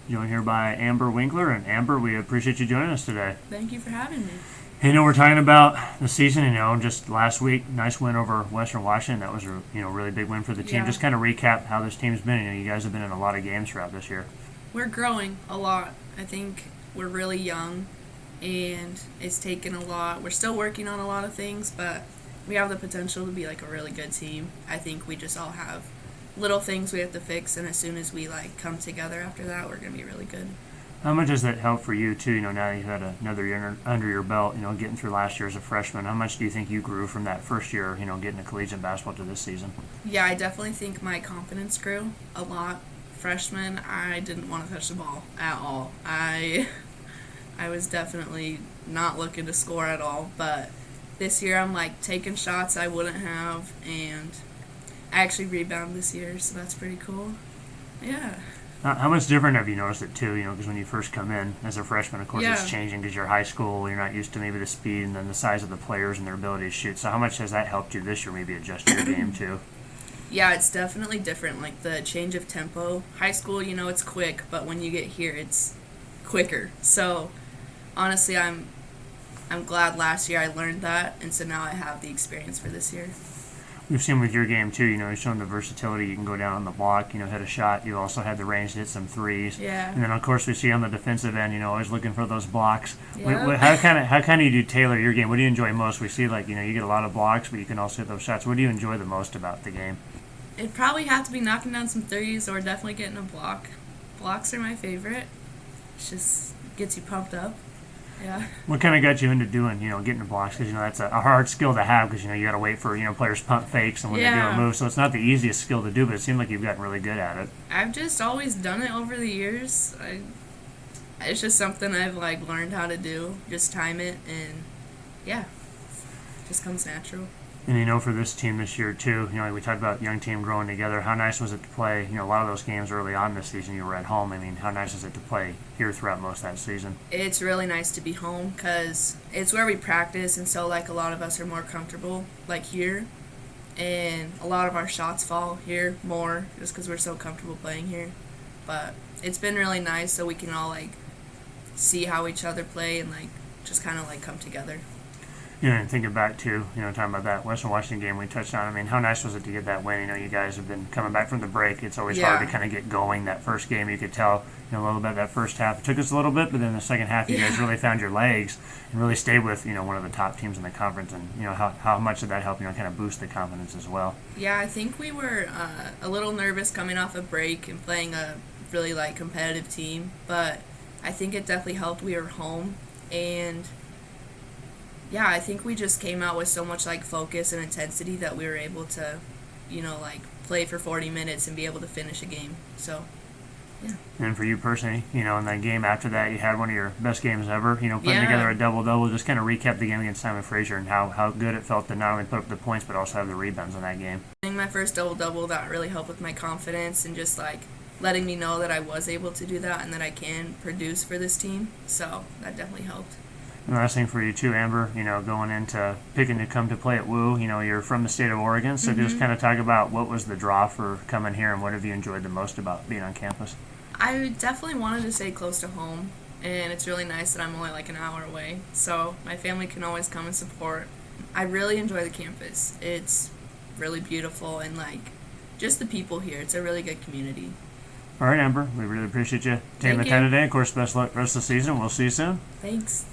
Joined here by Amber Winkler. And Amber, we appreciate you joining us today. Thank you for having me. Hey, we're talking about the season. Just last week, nice win over Western Washington. That was a really big win for the team. Yeah. Just kind of recap how this team's been. You guys have been in a lot of games throughout this year. We're growing a lot. I think we're really young, and it's taken a lot. We're still working on a lot of things, but we have the potential to be like a really good team. I think we just all have little things we have to fix, and as soon as we come together after that, we're going to be really good. How much does that help for you too? Now that you've had another year under your belt, getting through last year as a freshman. How much do you think you grew from that first year, getting to collegiate basketball to this season? Yeah, I definitely think my confidence grew a lot. Freshman, I didn't want to touch the ball at all. I was definitely not looking to score at all, but this year I'm taking shots I wouldn't have, and I actually rebound this year, so that's pretty cool. Yeah. How much different have you noticed it too? Because when you first come in as a freshman, of course, Yeah. it's changing because you're high school. You're not used to maybe the speed and then the size of the players and their ability to shoot. So how much has that helped you this year? Maybe adjust your game too. Yeah, it's definitely different. The change of tempo. High school, it's quick, but when you get here, it's quicker. So honestly, I'm glad last year I learned that, and so now I have the experience for this year. We've seen with your game too. You've shown the versatility. You can go down on the block. Hit a shot. You also had the range to hit some threes. Yeah. And then of course we see on the defensive end. Always looking for those blocks. Yeah. How kind of you do tailor your game? What do you enjoy most? We see you get a lot of blocks, but you can also hit those shots. What do you enjoy the most about the game? It'd probably have to be knocking down some threes or definitely getting a block. Blocks are my favorite. It just gets you pumped up. Yeah. What kind of got you into doing, getting the blocks? Because, that's a hard skill to have because, you got to wait for, players pump fakes and when they do a move. So it's not the easiest skill to do, but it seems like you've gotten really good at it. I've just always done it over the years. It's just something I've, learned how to do. Just time it, and, yeah, it just comes natural. And, for this team this year, too, we talked about young team growing together. How nice was it to play, a lot of those games early on this season you were at home. How nice is it to play here throughout most of that season? It's really nice to be home because it's where we practice, and so, a lot of us are more comfortable, here. And a lot of our shots fall here more just because we're so comfortable playing here. But it's been really nice so we can all, see how each other play and, just kind of, come together. And thinking back to, talking about that Western Washington game we touched on, how nice was it to get that win? You guys have been coming back from the break. It's always hard to kind of get going. That first game, you could tell, a little bit that first half. It took us a little bit, but then the second half, you guys really found your legs and really stayed with, one of the top teams in the conference. And, how much did that help, kind of boost the confidence as well? Yeah, I think we were a little nervous coming off a break and playing a really, competitive team. But I think it definitely helped. We were home, and yeah, I think we just came out with so much focus and intensity that we were able to, play for 40 minutes and be able to finish a game. So, yeah. And for you personally, in that game after that, you had one of your best games ever. Putting Yeah. together a double-double. Just kind of recap the game against Simon Fraser and how good it felt to not only put up the points but also have the rebounds in that game. I think my first double-double, that really helped with my confidence and just letting me know that I was able to do that and that I can produce for this team. So that definitely helped. And the last thing for you too, Amber, going into picking to come to play at WOU, you're from the state of Oregon, so just kind of talk about what was the draw for coming here and what have you enjoyed the most about being on campus? I definitely wanted to stay close to home, and it's really nice that I'm only an hour away, so my family can always come and support. I really enjoy the campus. It's really beautiful, and just the people here. It's a really good community. All right, Amber, we really appreciate you taking the time today. Of course, best luck rest of the season. We'll see you soon. Thanks.